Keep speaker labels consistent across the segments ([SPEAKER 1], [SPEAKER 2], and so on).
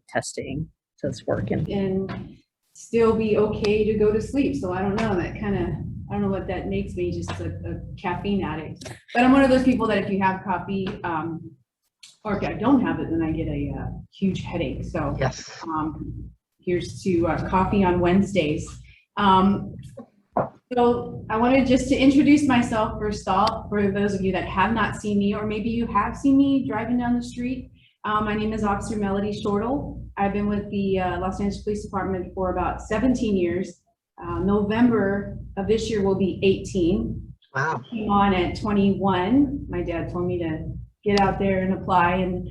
[SPEAKER 1] testing, so it's working.
[SPEAKER 2] And still be okay to go to sleep. So I don't know, that kind of, I don't know what that makes me, just a caffeine addict. But I'm one of those people that if you have coffee, or if I don't have it, then I get a huge headache. So
[SPEAKER 1] Yes.
[SPEAKER 2] Here's to coffee on Wednesdays. So I wanted just to introduce myself first off, for those of you that have not seen me, or maybe you have seen me driving down the street. My name is Officer Melody Shortle. I've been with the Los Angeles Police Department for about 17 years. November of this year will be 18.
[SPEAKER 1] Wow.
[SPEAKER 2] Came on at 21. My dad told me to get out there and apply, and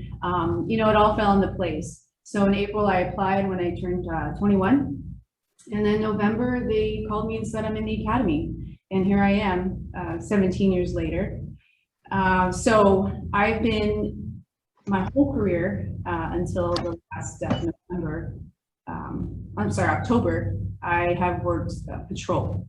[SPEAKER 2] you know, it all fell into place. So in April, I applied when I turned 21. And then November, they called me and said I'm in the academy. And here I am 17 years later. So I've been my whole career until the last November, I'm sorry, October, I have worked patrol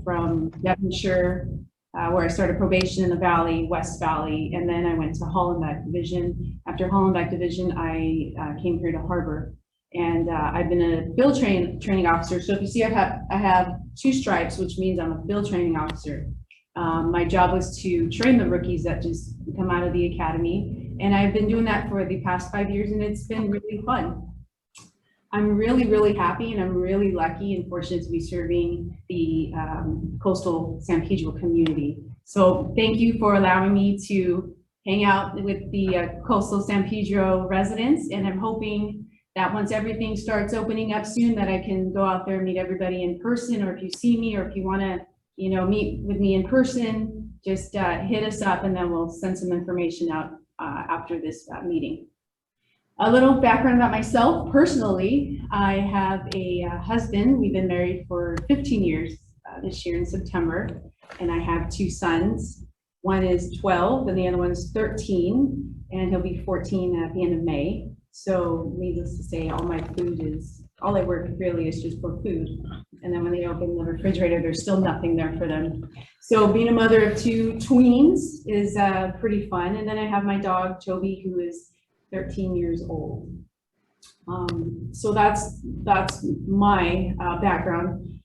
[SPEAKER 2] from Devonshire, where I started probation in the Valley, West Valley, and then I went to Hollenbeck Division. After Hollenbeck Division, I came here to Harbor, and I've been a field training officer. So if you see, I have 2 stripes, which means I'm a field training officer. My job was to train the rookies that just come out of the academy, and I've been doing that for the past 5 years, and it's been really fun. I'm really, really happy, and I'm really lucky and fortunate to be serving the Coastal San Pedro community. So thank you for allowing me to hang out with the Coastal San Pedro residents, and I'm hoping that once everything starts opening up soon, that I can go out there and meet everybody in person, or if you see me, or if you want to, you know, meet with me in person, just hit us up, and then we'll send some information out after this meeting. A little background about myself. Personally, I have a husband. We've been married for 15 years this year in September, and I have 2 sons. One is 12 and the other one is 13, and he'll be 14 at the end of May. So needless to say, all I work really is just for food. And then when they open the refrigerator, there's still nothing there for them. So being a mother of 2 tweens is pretty fun. And then I have my dog, Toby, who is 13 years old. So that's my background.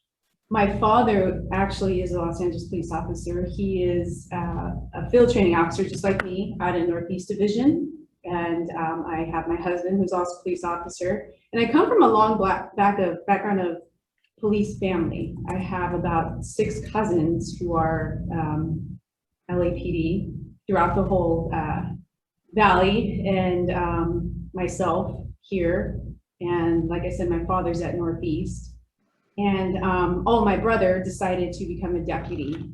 [SPEAKER 2] My father actually is a Los Angeles police officer. He is a field training officer, just like me, out in Northeast Division. And I have my husband, who's also a police officer. And I come from a long background of police family. I have about 6 cousins who are LAPD throughout the whole Valley, and myself here. And like I said, my father's at Northeast. And my brother decided to become a deputy,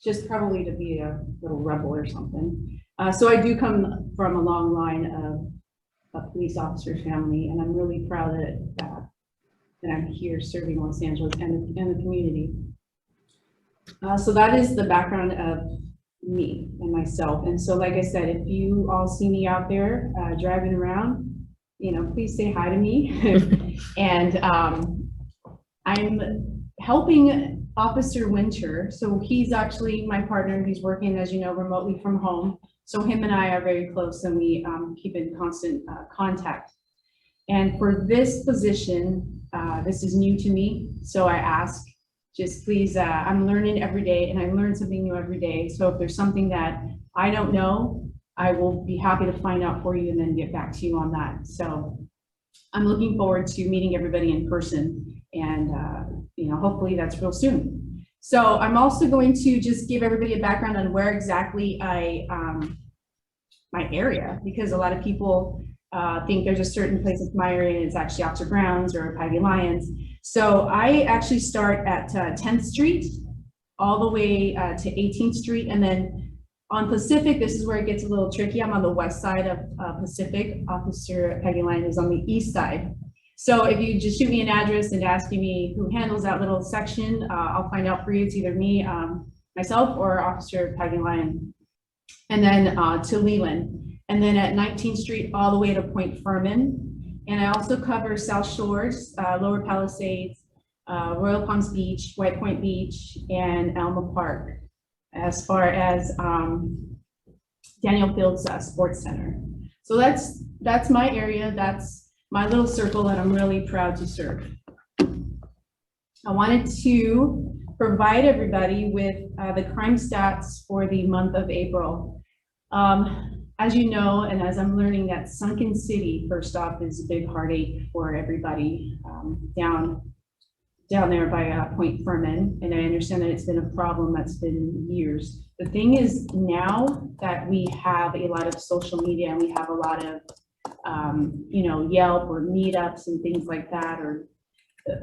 [SPEAKER 2] just probably to be a little rebel or something. So I do come from a long line of a police officer family, and I'm really proud that I'm here serving Los Angeles and the community. So that is the background of me and myself. And so, like I said, if you all see me out there driving around, you know, please say hi to me. And I'm helping Officer Winter. So he's actually my partner. He's working, as you know, remotely from home. So him and I are very close, and we keep in constant contact. And for this position, this is new to me. So I ask, just please, I'm learning every day, and I learn something new every day. So if there's something that I don't know, I will be happy to find out for you and then get back to you on that. So I'm looking forward to meeting everybody in person, and you know, hopefully that's real soon. So I'm also going to just give everybody a background on where exactly my area, because a lot of people think there's a certain place in my area, and it's actually Officer Brown's or Paggy Lyons. So I actually start at 10th Street all the way to 18th Street, and then on Pacific, this is where it gets a little tricky. I'm on the west side of Pacific. Officer Paggy Lyons is on the east side. So if you just shoot me an address and asking me who handles that little section, I'll find out for you. It's either me, myself, or Officer Paggy Lyons. And then to Leland. And then at 19th Street all the way to Point Furman. And I also cover South Shores, Lower Palisades, Royal Palms Beach, White Point Beach, and Alma Park, as far as Daniel Field's Sports Center. So that's my area. That's my little circle that I'm really proud to serve. I wanted to provide everybody with the crime stats for the month of April. As you know, and as I'm learning, that Sunken City, first off, is a big heartache for everybody down there by Point Furman. And I understand that it's been a problem that's been years. The thing is, now that we have a lot of social media and we have a lot of, Yelp or meetups and things like that, or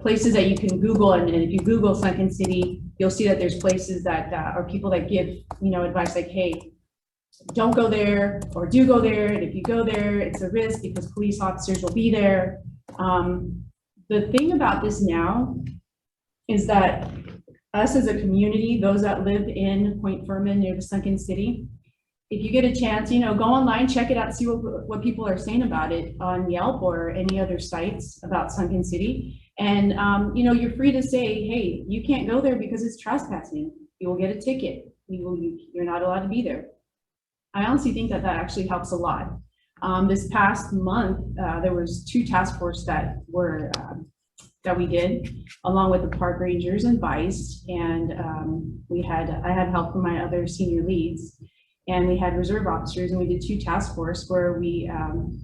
[SPEAKER 2] places that you can Google, and if you Google Sunken City, you'll see that there's places that are people that give, advice like, hey, don't go there, or do go there, and if you go there, it's a risk because police officers will be there. The thing about this now is that us as a community, those that live in Point Furman near the Sunken City, if you get a chance, go online, check it out, see what people are saying about it on Yelp or any other sites about Sunken City. And, you're free to say, hey, you can't go there because it's trespassing. You will get a ticket. You're not allowed to be there. I honestly think that actually helps a lot. This past month, there was 2 task force that we did, along with the park rangers and vice. And I had help from my other senior leads, and we had reserve officers, and we did 2 task force where we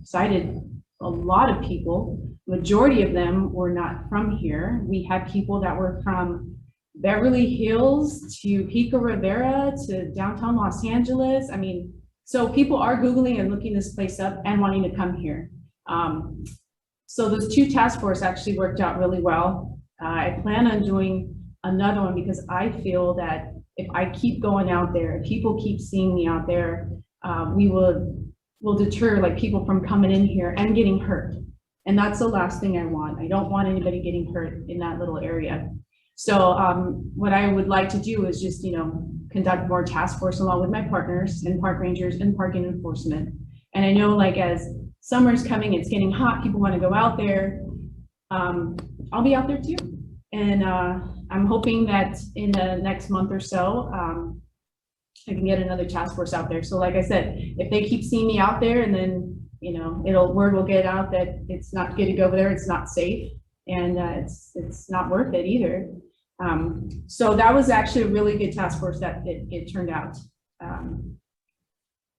[SPEAKER 2] cited a lot of people. Majority of them were not from here. We had people that were from Beverly Hills to Pico Rivera to downtown Los Angeles. I mean, so people are Googling and looking this place up and wanting to come here. So those 2 task force actually worked out really well. I plan on doing another one because I feel that if I keep going out there, if people keep seeing me out there, we will deter people from coming in here and getting hurt. And that's the last thing I want. I don't want anybody getting hurt in that little area. So what I would like to do is just, conduct more task force along with my partners and park rangers and parking enforcement. And I know as summer's coming, it's getting hot, people want to go out there. I'll be out there too. And I'm hoping that in the next month or so, I can get another task force out there. So like I said, if they keep seeing me out there, and then, word will get out that it's not good to go there, it's not safe, and it's not worth it either. So that was actually a really good task force that it turned out.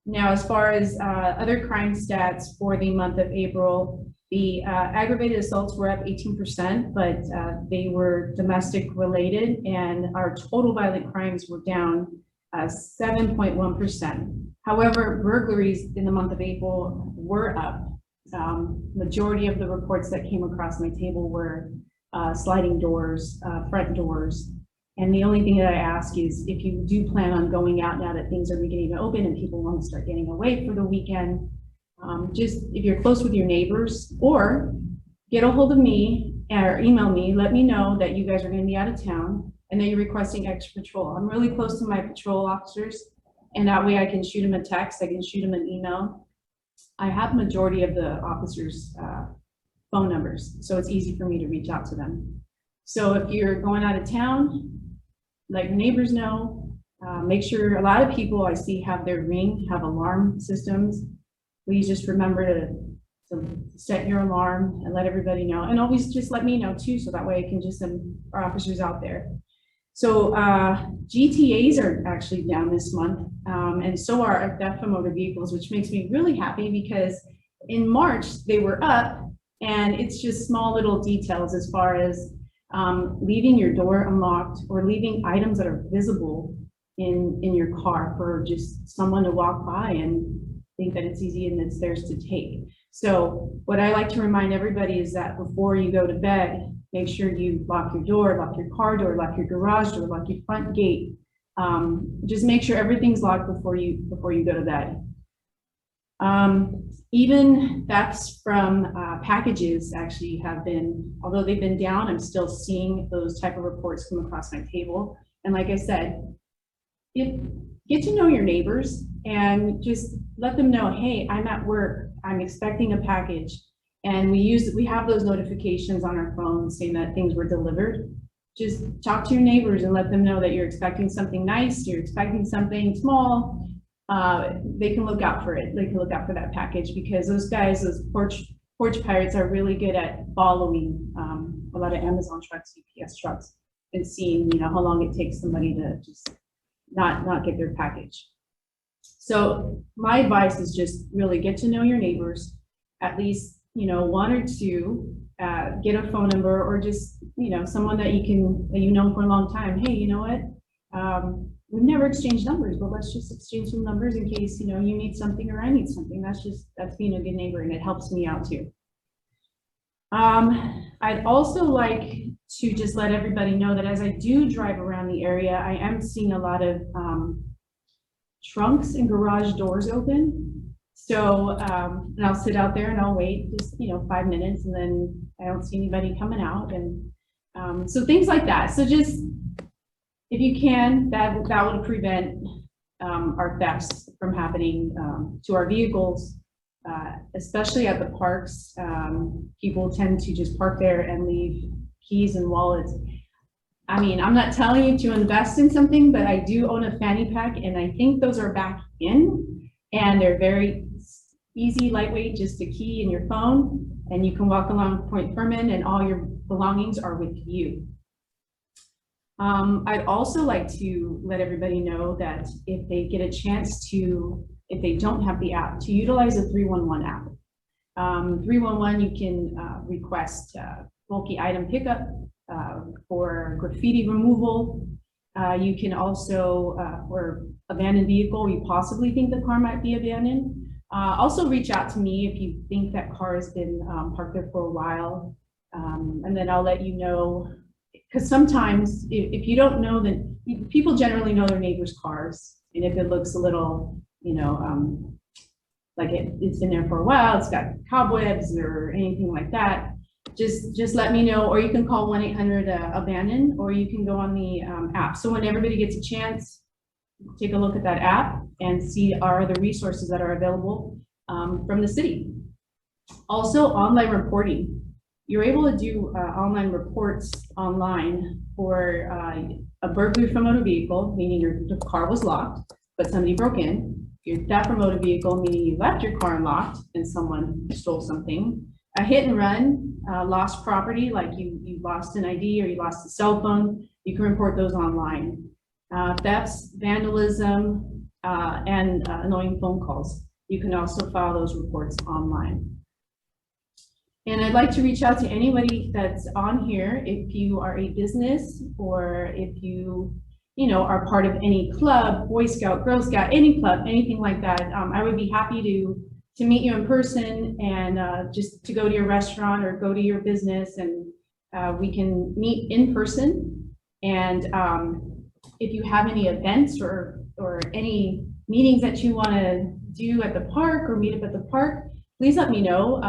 [SPEAKER 2] Now, as far as other crime stats for the month of April, the aggravated assaults were up 18%, but they were domestic related, and our total violent crimes were down 7.1%. However, burglaries in the month of April were up. Majority of the reports that came across my table were sliding doors, front doors. And the only thing that I ask is, if you do plan on going out now that things are beginning to open and people want to start getting away for the weekend, just if you're close with your neighbors, or get a hold of me or email me, let me know that you guys are going to be out of town and that you're requesting extra patrol. I'm really close to my patrol officers, and that way I can shoot them a text, I can shoot them an email. I have majority of the officers' phone numbers, so it's easy for me to reach out to them. So if you're going out of town, let neighbors know. Make sure, a lot of people I see have their Ring, have alarm systems. Please just remember to set your alarm and let everybody know. And always just let me know too, so that way I can just send our officers out there. So GTAs are actually down this month, and so are our theft from motor vehicles, which makes me really happy because in March they were up, and it's just small little details as far as leaving your door unlocked or leaving items that are visible in your car for just someone to walk by and think that it's easy and it's theirs to take. So what I like to remind everybody is that before you go to bed, make sure you lock your door, lock your car door, lock your garage door, lock your front gate. Just make sure everything's locked before you go to bed. Even thefts from packages actually have been, although they've been down, I'm still seeing those type of reports come across my table. And like I said, get to know your neighbors and just let them know, hey, I'm at work, I'm expecting a package. And we have those notifications on our phones saying that things were delivered. Just talk to your neighbors and let them know that you're expecting something nice, you're expecting something small. they can look out for it. They can look out for that package, because those guys, those porch pirates, are really good at following a lot of Amazon trucks, UPS trucks, and seeing, you know, how long it takes somebody to just not get their package. So my advice is just really get to know your neighbors, at least, you know, one or two, get a phone number, or just, you know, someone that you know for a long time. Hey, you know what? We've never exchanged numbers, but let's just exchange some numbers in case, you know, you need something or I need something. That's being a good neighbor, and it helps me out too. I'd also like to just let everybody know that as I do drive around the area, I am seeing a lot of trunks and garage doors open. So, and I'll sit out there and I'll wait just, you know, 5 minutes, and then I don't see anybody coming out. And so things like that. So just, if you can, that would prevent our thefts from happening to our vehicles, especially at the parks. People tend to just park there and leave keys and wallets. I mean, I'm not telling you to invest in something, but I do own a fanny pack, and I think those are back in, and they're very easy, lightweight, just a key in your phone, and you can walk along Point Furman and all your belongings are with you. I'd also like to let everybody know that if they get a chance to, if they don't have the app, to utilize the 311 app. 311, you can request bulky item pickup for graffiti removal. You can also, for abandoned vehicle, you possibly think the car might be abandoned. Also reach out to me if you think that car has been parked there for a while, and then I'll let you know. Because sometimes if you don't know, that people generally know their neighbors' cars, and if it looks a little, you know, like it's been there for a while, it's got cobwebs or anything like that, just let me know, or you can call 1-800-ABANDON, or you can go on the app. So when everybody gets a chance, take a look at that app and see are the resources that are available from the city. Also, online reporting. You're able to do online reports online for a burglary from a motor vehicle, meaning the car was locked, but somebody broke in. Your theft from a motor vehicle, meaning you left your car unlocked and someone stole something. A hit and run, lost property, like you lost an ID or you lost a cell phone, you can report those online. Thefts, vandalism, and annoying phone calls. You can also file those reports online. And I'd like to reach out to anybody that's on here. If you are a business, or if you know, are part of any club, Boy Scout, Girl Scout, any club, anything like that, I would be happy to meet you in person, and just to go to your restaurant or go to your business, and we can meet in person. And if you have any events or any meetings that you want to do at the park or meet up at the park, please let me know.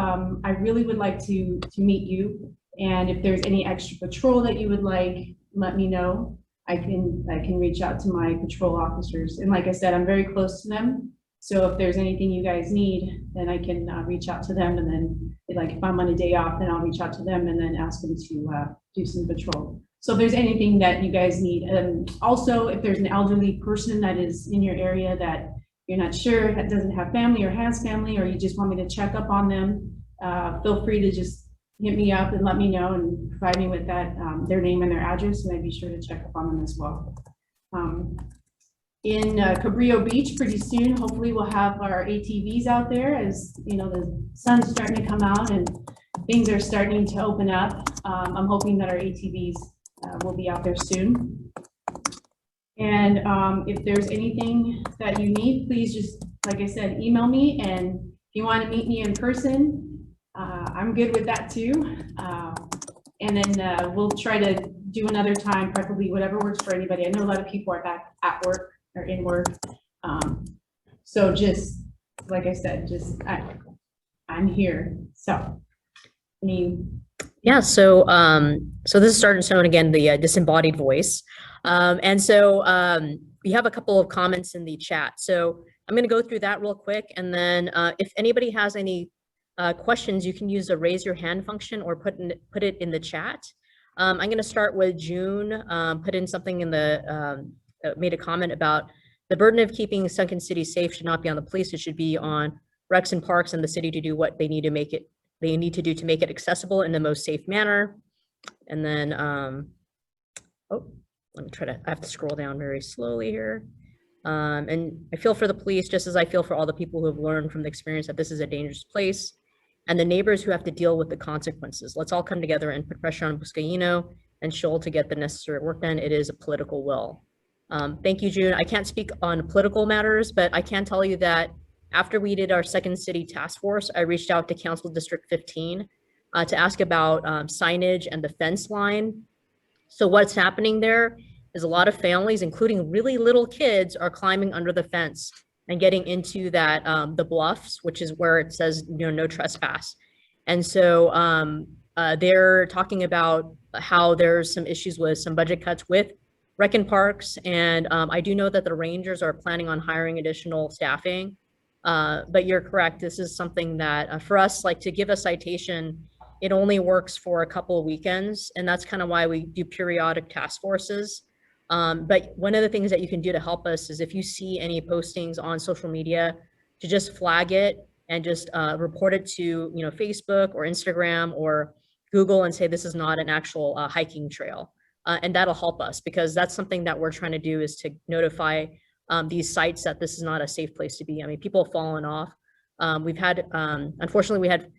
[SPEAKER 2] I really would like to meet you. And if there's any extra patrol that you would like, let me know. I can reach out to my patrol officers. And like I said, I'm very close to them. So if there's anything you guys need, then I can reach out to them. And then like if I'm on a day off, then I'll reach out to them and then ask them to do some patrol. So if there's anything that you guys need. Also, if there's an elderly person that is in your area that you're not sure, that doesn't have family or has family, or you just want me to check up on them, feel free to just hit me up and let me know and provide me with that, their name and their address, and I'd be sure to check up on them as well. In Cabrillo Beach, pretty soon, hopefully we'll have our ATVs out there, as you know, the sun's starting to come out and things are starting to open up. I'm hoping that our ATVs will be out there soon. And if there's anything that you need, please just, like I said, email me. And if you want to meet me in person, I'm good with that too. And then we'll try to do another time, preferably whatever works for anybody. I know a lot of people are back at work or in work. So just, like I said, just I'm here. So,
[SPEAKER 3] yeah, so so this is Sergeant Sohn again, the disembodied voice. And so we have a couple of comments in the chat. So I'm going to go through that real quick. And then if anybody has any questions, you can use the raise your hand function or put it in the chat. I'm going to start with June, put in something in the, made a comment about The burden of keeping Sunken City safe should not be on the police. It should be on recs and parks and the city to do what they need to make it, they need to do to make it accessible in the most safe manner. And then, oh, let me try to, I have to scroll down very slowly here. And I feel for the police, just as I feel for all the people who have learned from the experience that this is a dangerous place, and the neighbors who have to deal with the consequences. Let's all come together and put pressure on Buscaino and Shortle to get the necessary work done. It is a political will. Thank you, June. I can't speak on political matters, but I can tell you that after we did our Second City task force, I reached out to Council District 15 to ask about signage and the fence line. So what's happening there is a lot of families, including really little kids, are climbing under the fence and getting into that, the bluffs, which is where it says, you know, no trespass. And so they're talking about how there's some issues with some budget cuts with rec and parks. And I do know that the rangers are planning on hiring additional staffing. But you're correct. This is something that for us, like to give a citation, it only works for a couple of weekends. And that's kind of why we do periodic task forces. But one of the things that you can do to help us is if you see any postings on social media, to just flag it and just report it to, you know, Facebook or Instagram or Google and say this is not an actual hiking trail. And that'll help us, because that's something that we're trying to do, is to notify these sites that this is not a safe place to be. I mean, people have fallen off. We've had, unfortunately, we had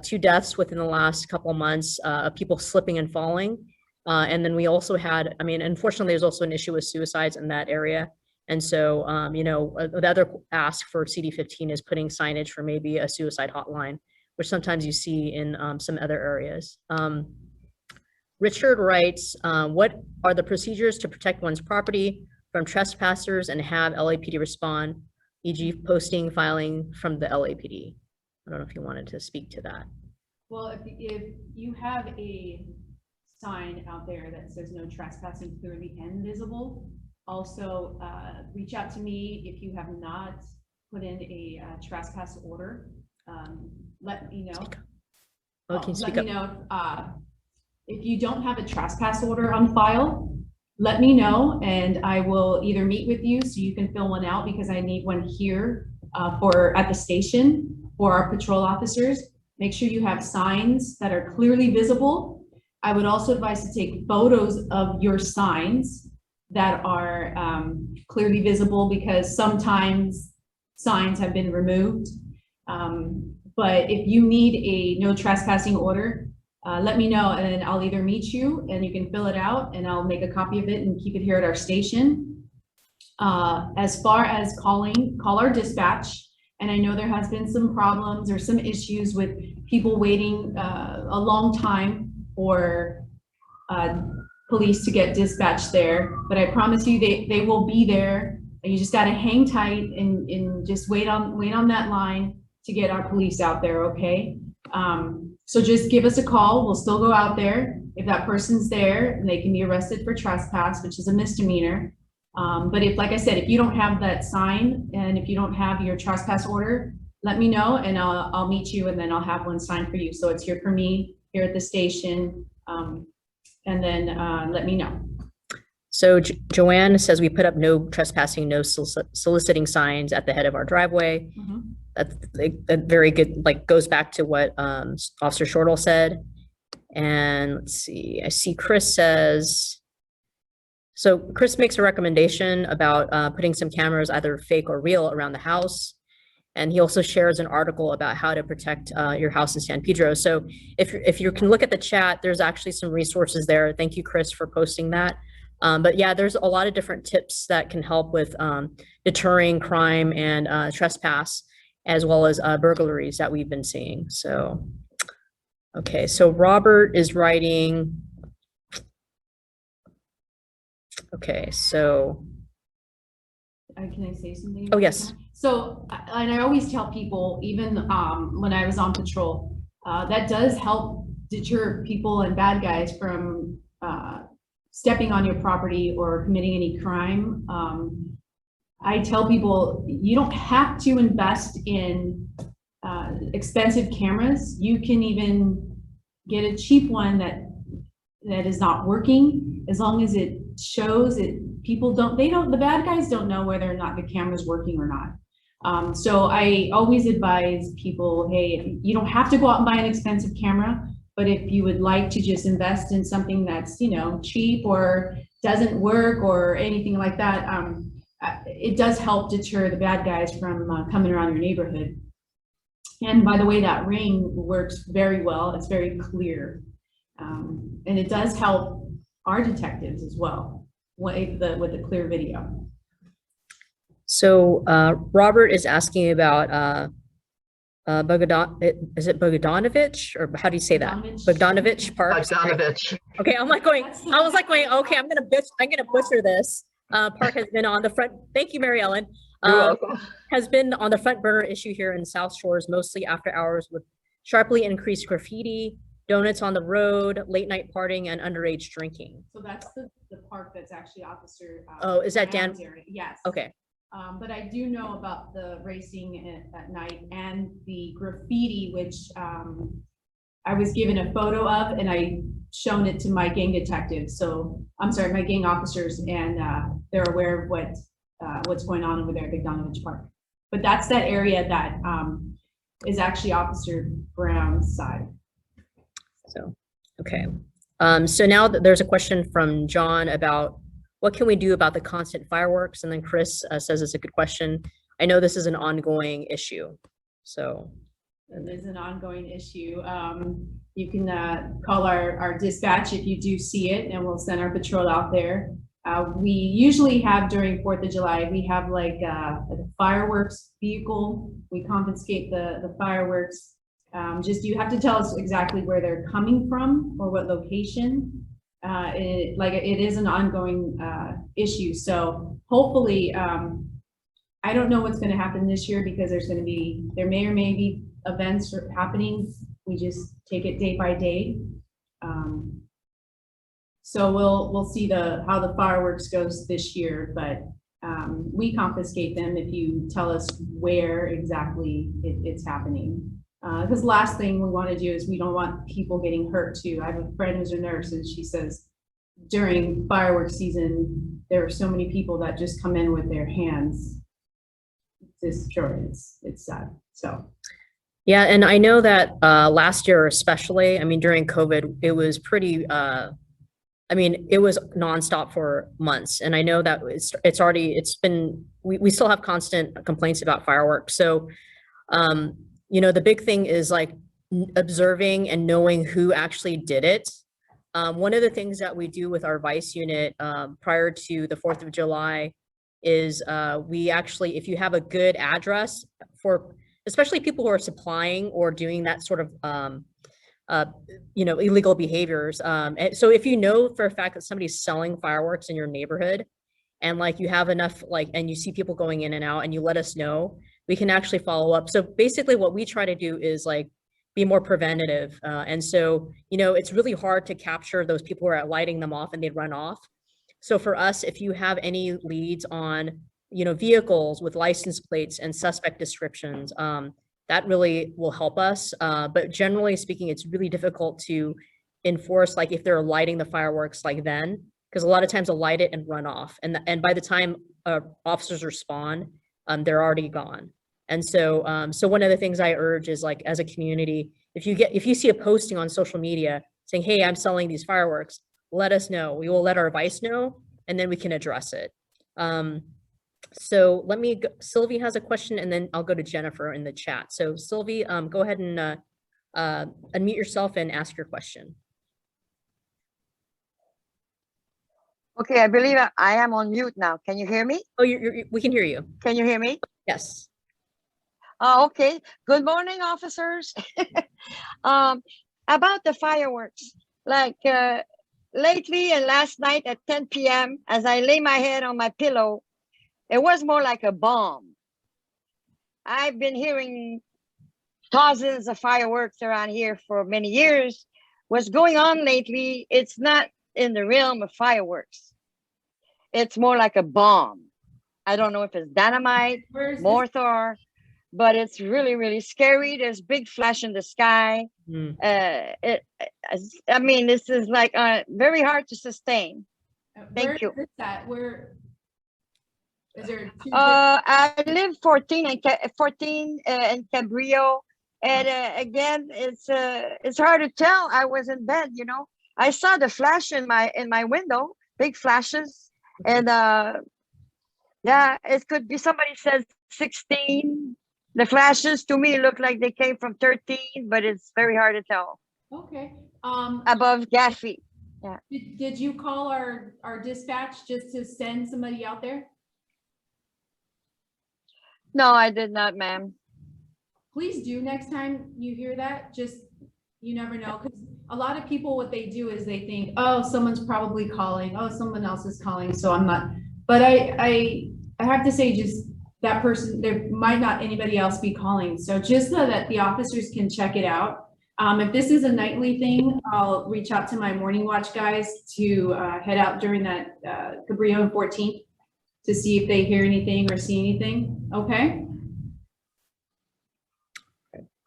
[SPEAKER 3] 2 deaths within the last couple of months of people slipping and falling. And then we also had, I mean, unfortunately, there's also an issue with suicides in that area. And so, you know, the other ask for CD15 is putting signage for maybe a suicide hotline, which sometimes you see in some other areas. Richard writes, what are the procedures to protect one's property from trespassers and have LAPD respond, e.g. posting, filing from the LAPD? I don't know if you wanted to speak to that.
[SPEAKER 2] Well, if you have a sign out there that says no trespassing, clearly and visible, also reach out to me if you have not put in a trespass order. Let me know.
[SPEAKER 3] Oh, can you speak
[SPEAKER 2] let me
[SPEAKER 3] up?
[SPEAKER 2] know if you don't have a trespass order on file. Let me know and I will either meet with you so you can fill one out, because I need one here at the station for our patrol officers. Make sure you have signs that are clearly visible. I would also advise to take photos of your signs that are clearly visible, because sometimes signs have been removed. But if you need a no trespassing order, let me know and I'll either meet you and you can fill it out and I'll make a copy of it and keep it here at our station. As far as call our dispatch. And I know there has been some problems or some issues with people waiting a long time for police to get dispatched there, but I promise you they will be there. You just got to hang tight and just wait on that line to get our police out there, okay? So just give us a call. We'll still go out there. If that person's there, they can be arrested for trespass, which is a misdemeanor. But if, like I said, if you don't have that sign and if you don't have your trespass order, let me know and I'll meet you and then I'll have one signed for you. So it's here for me here at the station. And then let me know.
[SPEAKER 3] So Joanne says we put up no trespassing, no soliciting signs at the head of our driveway. Mm-hmm. That's a very good, like goes back to what Officer Shortle said. And let's see, I see Chris says, so Chris makes a recommendation about putting some cameras, either fake or real, around the house. And he also shares an article about how to protect your house in San Pedro. So if you can look at the chat, there's actually some resources there. Thank you, Chris, for posting that. But yeah, there's a lot of different tips that can help with deterring crime and trespass, as well as burglaries that we've been seeing. So, okay, so Robert is writing. Okay, so.
[SPEAKER 2] Can I say something?
[SPEAKER 3] Oh, yes.
[SPEAKER 2] So, and I always tell people, even when I was on patrol, that does help deter people and bad guys from stepping on your property or committing any crime. I tell people, you don't have to invest in expensive cameras. You can even get a cheap one that is not working, as long as it shows, it the bad guys don't know whether or not the camera's working or not. So I always advise people, hey, you don't have to go out and buy an expensive camera, but if you would like to just invest in something that's, cheap or doesn't work or anything like that, it does help deter the bad guys from coming around your neighborhood. And by the way, that ring works very well. It's very clear. And it does help our detectives as well with the clear video.
[SPEAKER 3] So Robert is asking about is it Bogdanovich, or how do you say that? Bogdanovich Park.
[SPEAKER 4] Bogdanovich.
[SPEAKER 3] Okay, I was like going, okay, I'm gonna butcher this. Park has been on the front. Thank you, Mary Ellen.
[SPEAKER 4] You're welcome.
[SPEAKER 3] Has been on the front burner issue here in South Shores, mostly after hours, with sharply increased graffiti, donuts on the road, late night partying, and underage drinking.
[SPEAKER 2] So that's the park that's actually Officer.
[SPEAKER 3] Oh, is that Dan?
[SPEAKER 2] Area. Yes.
[SPEAKER 3] Okay.
[SPEAKER 2] But I do know about the racing at night and the graffiti, which I was given a photo of, and I shown it to my gang detectives. So I'm sorry, my gang officers, and they're aware of what's going on over there at Bogdanovich Park. But that's that area that is actually Officer Brown's side.
[SPEAKER 3] So, okay. So now there's a question from John about what can we do about the constant fireworks? And then Chris says it's a good question. I know this is an ongoing issue. So
[SPEAKER 2] it is an ongoing issue. You can call our dispatch if you do see it, and we'll send our patrol out there. We usually have during 4th of July, we have like a fireworks vehicle. We confiscate the fireworks. Just you have to tell us exactly where they're coming from or what location. It is an ongoing issue. So hopefully, I don't know what's going to happen this year because there may or may be events happening. We just take it day by day. So we'll see how the fireworks goes this year, but we confiscate them if you tell us where exactly it's happening. Because last thing we want to do is we don't want people getting hurt too. I have a friend who's a nurse, and she says during fireworks season, there are so many people that just come in with their hands destroyed. It's sad. So.
[SPEAKER 3] yeah, and I know that last year especially, I mean, during COVID, it was pretty, it was nonstop for months. And I know that we still have constant complaints about fireworks. So, the big thing is like observing and knowing who actually did it. One of the things that we do with our vice unit prior to the 4th of July is we actually, if you have a good address for, especially people who are supplying or doing that sort of, illegal behaviors. So if you know for a fact that somebody's selling fireworks in your neighborhood and like you have enough, and you see people going in and out and you let us know, we can actually follow up. So basically what we try to do is like be more preventative. And so, it's really hard to capture those people who are lighting them off and they run off. So for us, if you have any leads on, vehicles with license plates and suspect descriptions, that really will help us. But generally speaking, it's really difficult to enforce, like if they're lighting the fireworks like then, because a lot of times they'll light it and run off. And by the time officers respond, they're already gone. And so, so one of the things I urge is like, as a community, if you see a posting on social media saying, hey, I'm selling these fireworks, let us know. We will let our vice know, and then we can address it. So let me go. Sylvie has a question, and then I'll go to Jennifer in the chat. So Sylvie, go ahead and unmute yourself and ask your question.
[SPEAKER 5] Okay, I believe I am on mute now. Can you hear me?
[SPEAKER 3] Oh, we can hear you.
[SPEAKER 5] Can you hear me?
[SPEAKER 3] Yes.
[SPEAKER 5] Okay. Good morning, officers. About the fireworks, like lately and last night at 10 p.m., as I lay my head on my pillow, it was more like a bomb. I've been hearing thousands of fireworks around here for many years. What's going on lately, it's not in the realm of fireworks. It's more like a bomb. I don't know if it's dynamite, mortar, but it's really, really scary. There's big flash in the sky. This is like very hard to sustain. Thank you.
[SPEAKER 2] Where is that? Where is there?
[SPEAKER 5] I live 14 and 14 in Cabrillo, and again, it's hard to tell. I was in bed, you know. I saw the flash in my window, big flashes, and yeah, it could be somebody says 16. The flashes to me look like they came from 13, but it's very hard to tell.
[SPEAKER 2] Okay.
[SPEAKER 5] Above Gaffey.
[SPEAKER 2] Did you call our dispatch just to send somebody out there?
[SPEAKER 5] No, I did not, ma'am.
[SPEAKER 2] Please do next time you hear that. Just, you never know, because a lot of people, what they do is they think, oh, someone's probably calling, oh, someone else is calling, so I'm not. But I have to say, just that person, there might not anybody else be calling. So just so that the officers can check it out. If this is a nightly thing, I'll reach out to my morning watch guys to head out during that Cabrillo and 14th to see if they hear anything or see anything. Okay?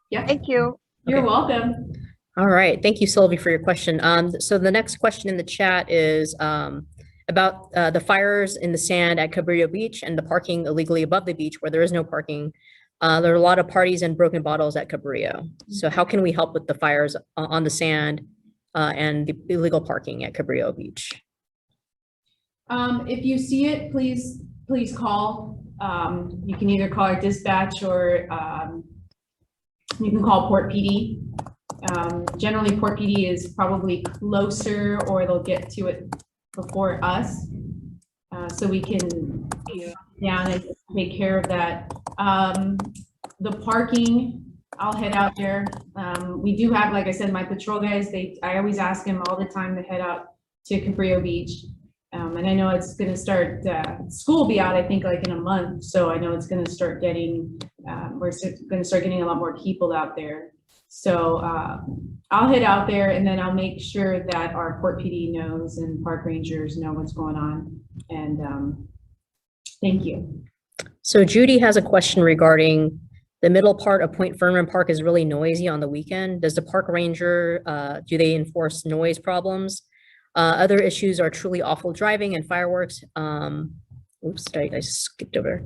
[SPEAKER 2] Yeah.
[SPEAKER 5] Thank you.
[SPEAKER 2] You're
[SPEAKER 3] Okay.
[SPEAKER 2] welcome.
[SPEAKER 3] All right. Thank you, Sylvie, for your question. So the next question in the chat is about the fires in the sand at Cabrillo Beach and the parking illegally above the beach where there is no parking. There are a lot of parties and broken bottles at Cabrillo. So how can we help with the fires on the sand and the illegal parking at Cabrillo Beach?
[SPEAKER 2] If you see it, please call. You can either call our dispatch or you can call Port PD. Generally, Port PD is probably closer, or they'll get to it before us, so we can down and take care of that. The parking, I'll head out there. We do have, like I said, my patrol guys. I always ask them all the time to head out to Cabrillo Beach. And I know it's going to start, school will be out, I think, like in a month. So I know it's going to start getting, we're going to start getting a lot more people out there. So I'll head out there, and then I'll make sure that our Port PD knows and park rangers know what's going on. And thank you.
[SPEAKER 3] So Judy has a question regarding the middle part of Point Furman Park is really noisy on the weekend. Does the park ranger, do they enforce noise problems? Other issues are truly awful driving and fireworks. Oops, I skipped over.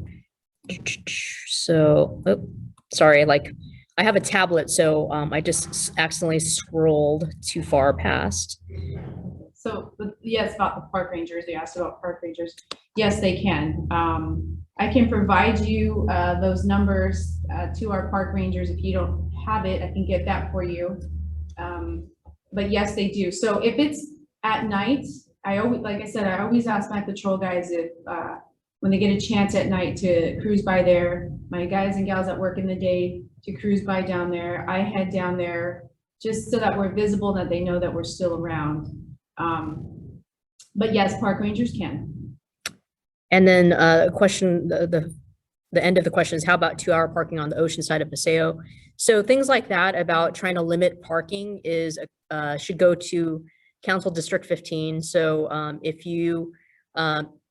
[SPEAKER 3] So, oh, sorry, like I have a tablet, so I just accidentally scrolled too far past.
[SPEAKER 2] So yes, about the park rangers, they asked about park rangers. Yes, they can. I can provide you those numbers to our park rangers. If you don't have it, I can get that for you. But yes, they do. So if it's at night, like I said, I always ask my patrol guys if when they get a chance at night to cruise by there, my guys and gals that work in the day to cruise by down there. I head down there just so that we're visible, that they know that we're still around. But yes, park rangers can.
[SPEAKER 3] And then a question, the end of the question is, how about 2-hour parking on the ocean side of Paseo? So things like that about trying to limit parking is should go to Council District 15. So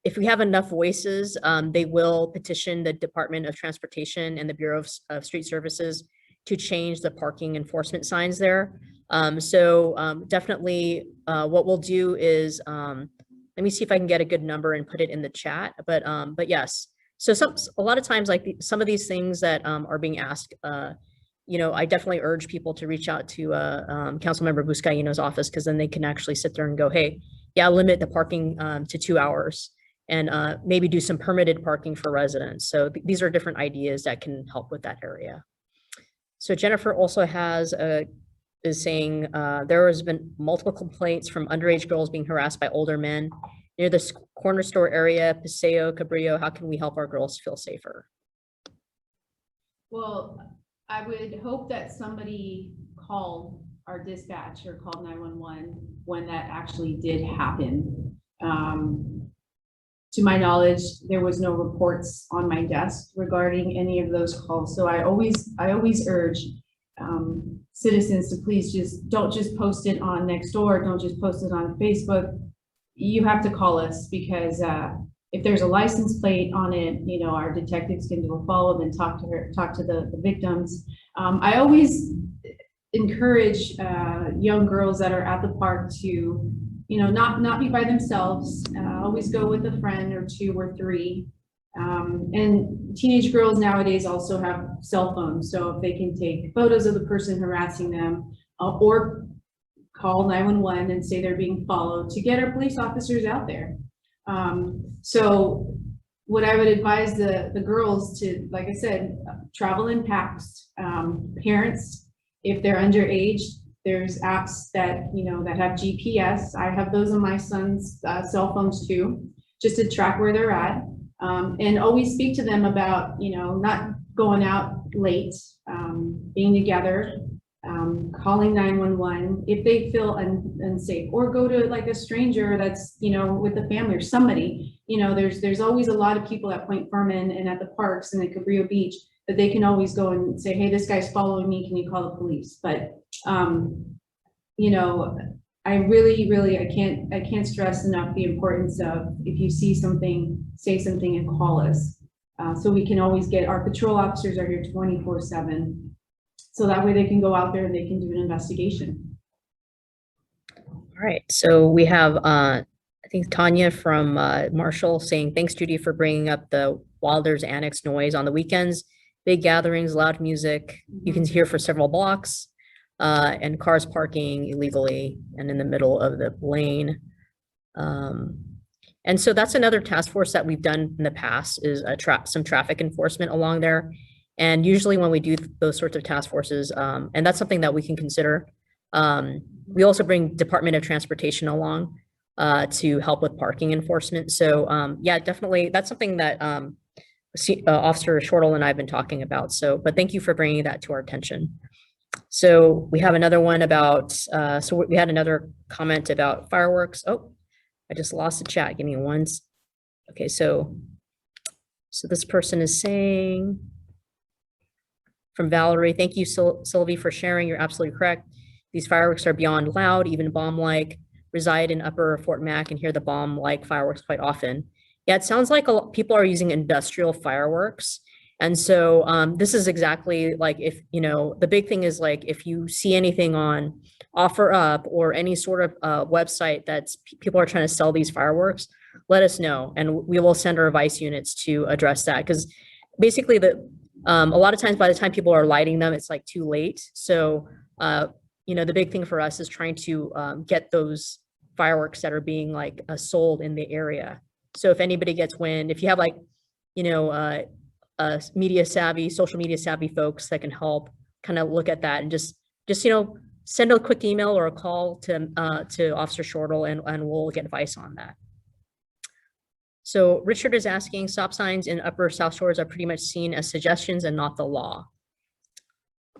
[SPEAKER 3] if we have enough voices, they will petition the Department of Transportation and the Bureau of Street Services to change the parking enforcement signs there. Definitely what we'll do is, let me see if I can get a good number and put it in the chat, but yes. So a lot of times, like some of these things that are being asked, I definitely urge people to reach out to Councilmember Buscaino's office, because then they can actually sit there and go, hey, yeah, limit the parking to 2 hours, and maybe do some permitted parking for residents. So these are different ideas that can help with that area. So Jennifer also is saying there has been multiple complaints from underage girls being harassed by older men near the corner store area, Paseo, Cabrillo. How can we help our girls feel safer?
[SPEAKER 2] Well, I would hope that somebody called our dispatch or called 911 when that actually did happen. To my knowledge, there was no reports on my desk regarding any of those calls. So I always urge citizens to please don't just post it on Nextdoor, don't just post it on Facebook. You have to call us, because if there's a license plate on it, our detectives can do a follow-up and talk to the victims. I always encourage young girls that are at the park to not be by themselves, always go with a friend or two or three. And teenage girls nowadays also have cell phones, so if they can take photos of the person harassing them, or call 911 and say they're being followed, to get our police officers out there. So what I would advise the girls to, like I said, travel in packs. Parents, if they're underage, there's apps that, that have GPS. I have those on my son's cell phones too, just to track where they're at. And always speak to them about, not going out late, being together, calling 911 if they feel unsafe, or go to like a stranger that's, with the family or somebody. There's always a lot of people at Point Furman and at the parks and at Cabrillo Beach that they can always go and say, hey, this guy's following me, can you call the police? But, I really, I can't stress enough the importance of, if you see something, say something and call us. So we can always get, our patrol officers are here 24/7. So that way they can go out there and they can do an investigation.
[SPEAKER 3] All right, so we have, I think Tanya from Marshall saying, thanks Judy for bringing up the Wilder's Annex noise on the weekends, big gatherings, loud music, you can hear for several blocks. And cars parking illegally and in the middle of the lane. And so that's another task force that we've done in the past, is some traffic enforcement along there. And usually when we do those sorts of task forces, and that's something that we can consider, we also bring Department of Transportation along to help with parking enforcement. So yeah, definitely, that's something that Officer Shortle and I have been talking about. So, but thank you for bringing that to our attention. So we have another one about, so we had another comment about fireworks. Oh, I just lost the chat. Give me one. Okay, so this person is saying, from Valerie, thank you, Sylvie, for sharing. You're absolutely correct. These fireworks are beyond loud, even bomb-like. Reside in Upper Fort Mac and hear the bomb-like fireworks quite often. Yeah, it sounds like people are using industrial fireworks. And so this is exactly like, if, the big thing is like, if you see anything on OfferUp or any sort of website that's people are trying to sell these fireworks, let us know and we will send our vice units to address that. Because basically a lot of times by the time people are lighting them, it's like too late. So, the big thing for us is trying to get those fireworks that are being like sold in the area. So if anybody gets wind, if you have like, media savvy, social media savvy folks that can help kind of look at that and just send a quick email or a call to Officer Shortle and we'll get advice on that. So Richard is asking, stop signs in Upper South Shores are pretty much seen as suggestions and not the law.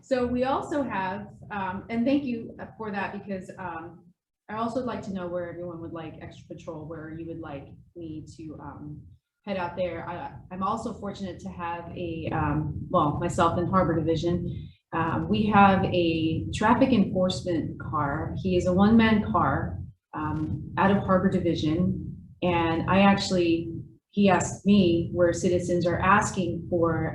[SPEAKER 2] So we also have, and thank you for that, because I also like to know where everyone would like extra patrol, where you would like me to head out there. I'm also fortunate to have myself in Harbor Division. We have a traffic enforcement car. He is a one-man car out of Harbor Division. And he asked me where citizens are asking for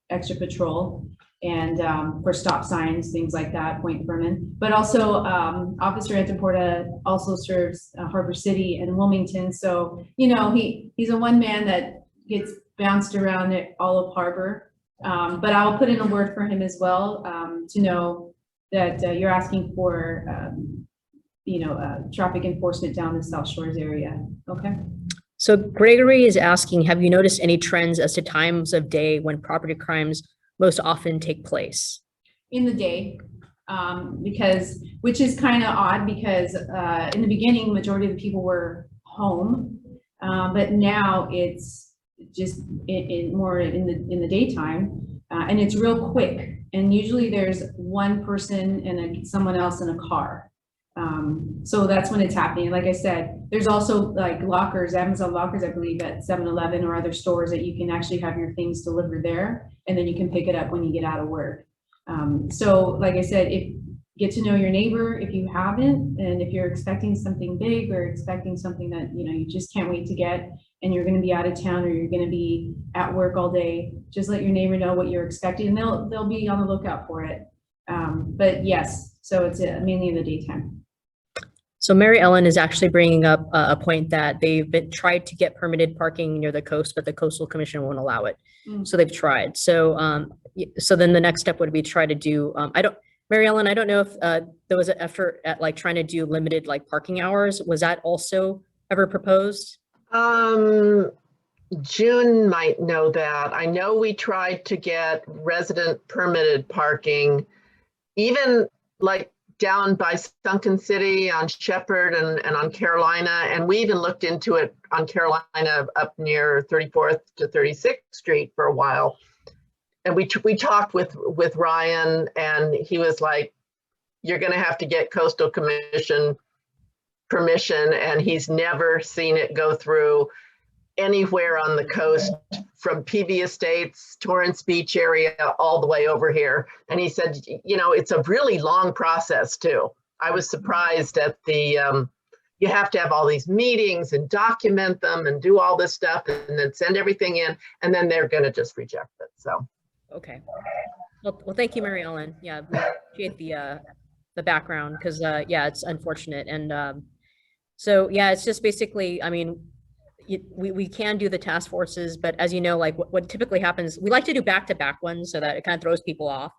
[SPEAKER 2] extra patrol and for stop signs, things like that, Point Furman. But also Officer Antiporta also serves Harbor City and Wilmington. So, he's a one man that gets bounced around at all of Harbor. But I'll put in a word for him as well to know that you're asking for, traffic enforcement down the South Shores area. Okay.
[SPEAKER 3] So Gregory is asking, have you noticed any trends as to times of day when property crimes most often take place?
[SPEAKER 2] In the day, which is kind of odd because in the beginning, majority of the people were home, but now it's just more in the daytime, and it's real quick. And usually there's one person and someone else in a car. So that's when it's happening. Like I said, there's also like lockers, Amazon lockers, I believe, at 7-Eleven or other stores that you can actually have your things delivered there, and then you can pick it up when you get out of work. So like I said, get to know your neighbor if you haven't, and if you're expecting something big or expecting something that you just can't wait to get, and you're going to be out of town or you're going to be at work all day, just let your neighbor know what you're expecting, and they'll be on the lookout for it. But yes, so it's mainly in the daytime.
[SPEAKER 3] So Mary Ellen is actually bringing up a point that they've been tried to get permitted parking near the coast, but the Coastal Commission won't allow it. So they've tried. So so then the next step would be to try to do, Mary Ellen, I don't know if there was an effort at like trying to do limited like parking hours. Was that also ever proposed?
[SPEAKER 4] June might know that. I know we tried to get resident permitted parking, even like down by Sunken City on Shepherd and on Carolina. And we even looked into it on Carolina up near 34th to 36th Street for a while. And we talked with Ryan, and he was like, you're going to have to get Coastal Commission permission. And he's never seen it go through anywhere on the coast from PV Estates, Torrance Beach area, all the way over here. And he said, you know, it's a really long process too. I was surprised at the, you have to have all these meetings and document them and do all this stuff and then send everything in, and then they're going to just reject it. So.
[SPEAKER 3] Okay. Well, thank you, Mary Ellen. Yeah, we appreciate the background because yeah, it's unfortunate. And so yeah, it's just basically, I mean, we can do the task forces, but as you know, like what typically happens, we like to do back-to-back ones so that it kind of throws people off.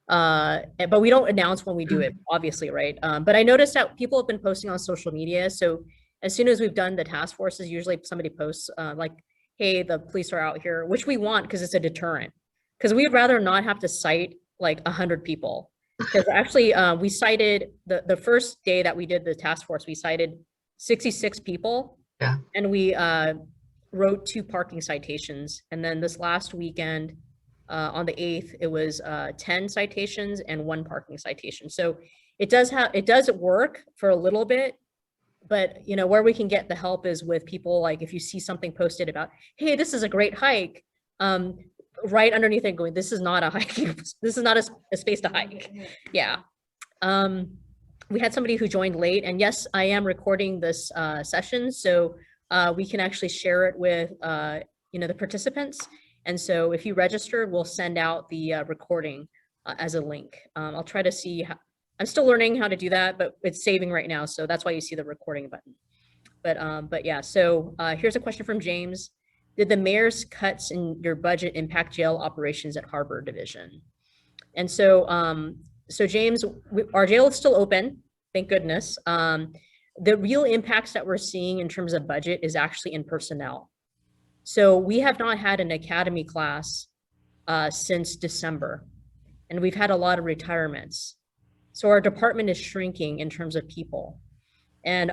[SPEAKER 3] But we don't announce when we do it, obviously, right? But I noticed that people have been posting on social media. So as soon as we've done the task forces, usually somebody posts like, hey, the police are out here, which we want because it's a deterrent. Because we'd rather not have to cite like 100 people. Because actually we cited the first day that we did the task force, we cited 66 people.
[SPEAKER 4] Yeah.
[SPEAKER 3] And we wrote 2 parking citations. And then this last weekend on the 8th, it was 10 citations and 1 parking citation. So it does work for a little bit, but you know, where we can get the help is with people, like if you see something posted about, hey, this is a great hike, right underneath it going, this is not a hike. This is not a space to hike. Yeah. We had somebody who joined late, and yes, I am recording this session, so we can actually share it with you know, the participants. And so if you registered, we'll send out the recording as a link. I'll try to see how, I'm still learning how to do that, but it's saving right now, so that's why you see the recording button. But yeah, so here's a question from James. Did the mayor's cuts in your budget impact jail operations at Harbor Division? And so so James, our jail is still open, thank goodness. The real impacts that we're seeing in terms of budget is actually in personnel. So we have not had an academy class since December, and we've had a lot of retirements. So our department is shrinking in terms of people. And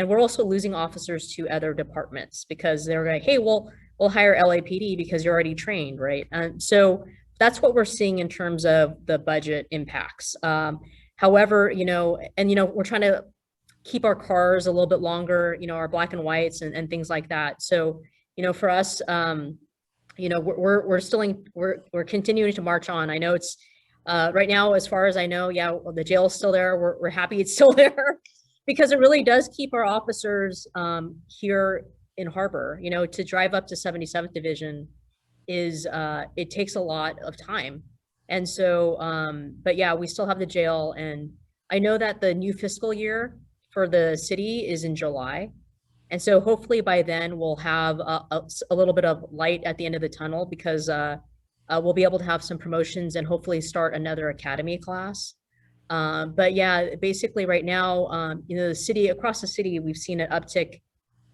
[SPEAKER 3] we're also losing officers to other departments because they're like, hey, we'll hire LAPD because you're already trained, right? And so that's what we're seeing in terms of the budget impacts. However, you know, and, you know, we're trying to keep our cars a little bit longer, you know, our black and whites and things like that. So, you know, for us, you know, we're continuing to march on. I know it's right now, as far as I know, yeah, well, the jail is still there. We're happy it's still there because it really does keep our officers here in Harbor. You know, to drive up to 77th Division is it takes a lot of time. And so but yeah, we still have the jail, and I know that the new fiscal year for the city is in July, and so hopefully by then we'll have a little bit of light at the end of the tunnel, because we'll be able to have some promotions and hopefully start another academy class. But yeah, basically right now, you know, the city, across the city, we've seen an uptick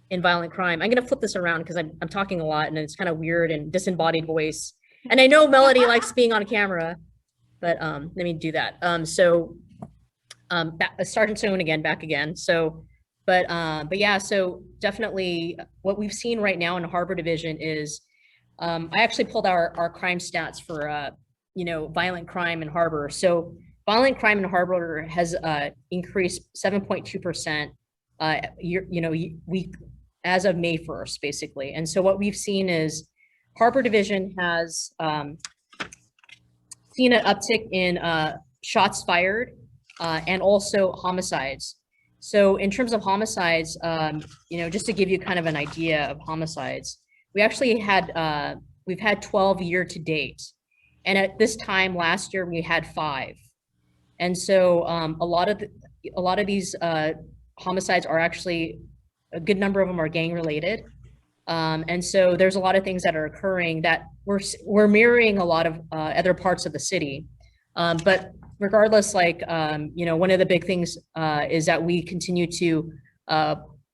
[SPEAKER 3] in violent crime. I'm going to flip this around because I'm talking a lot and it's kind of weird and disembodied voice. And I know Melody likes being on camera, but let me do that. Sergeant Sohn again, back again. So, but yeah, so definitely what we've seen right now in the Harbor Division is, I actually pulled our crime stats for, you know, violent crime in Harbor. So violent crime in Harbor has increased 7.2%, you know, as of May 1st, basically. And so what we've seen is Harbor Division has seen an uptick in shots fired and also homicides. So in terms of homicides, you know, just to give you kind of an idea of homicides, we actually had, we've had 12 year to date. And at this time last year, we had 5. And so a lot of these homicides are actually, a good number of them are gang related. And so there's a lot of things that are occurring that we're mirroring a lot of other parts of the city. But regardless, like, one of the big things is that we continue to,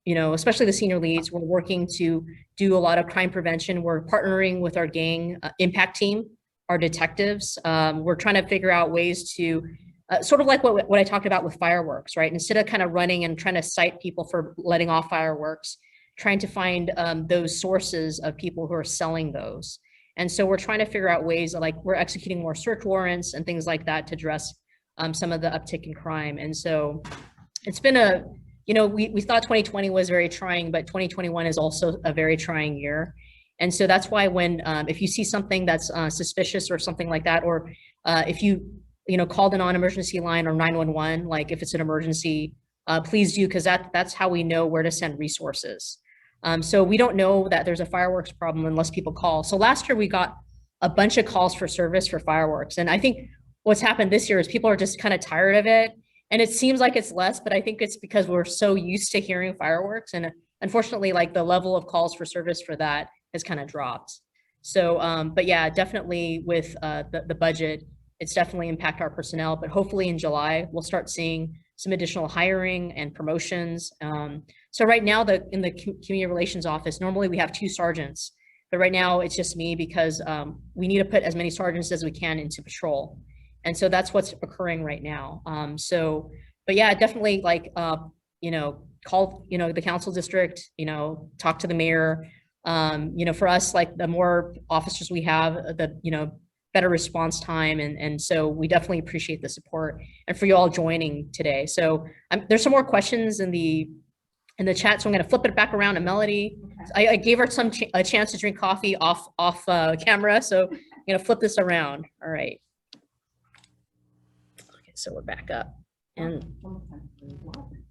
[SPEAKER 3] especially the senior leads, we're working to do a lot of crime prevention. We're partnering with our gang impact team, our detectives. We're trying to figure out ways to, sort of like what I talked about with fireworks, right? Instead of kind of running and trying to cite people for letting off fireworks, trying to find those sources of people who are selling those. And so we're trying to figure out ways, like we're executing more search warrants and things like that to address some of the uptick in crime. And so it's been we thought 2020 was very trying, but 2021 is also a very trying year. And so that's why when, if you see something that's suspicious or something like that, or if you called a non-emergency line or 911, like if it's an emergency, please do, because that's how we know where to send resources. So we don't know that there's a fireworks problem unless people call. So last year we got a bunch of calls for service for fireworks. And I think what's happened this year is people are just kind of tired of it. And it seems like it's less, but I think it's because we're so used to hearing fireworks. And unfortunately, like the level of calls for service for that has kind of dropped. So, but yeah, definitely with the budget, it's definitely impact our personnel, but hopefully in July, we'll start seeing some additional hiring and promotions. So right now, in the community relations office, normally we have 2 sergeants, but right now it's just me because we need to put as many sergeants as we can into patrol. And so that's what's occurring right now. But yeah, definitely like, call, the council district, talk to the mayor. For us, like the more officers we have, the, better response time. And so we definitely appreciate the support and for you all joining today. So there's some more questions in the chat. So I'm going to flip it back around to Melody. Okay. I gave her a chance to drink coffee off camera. So I'm going to flip this around. All right. Okay, so we're back up. And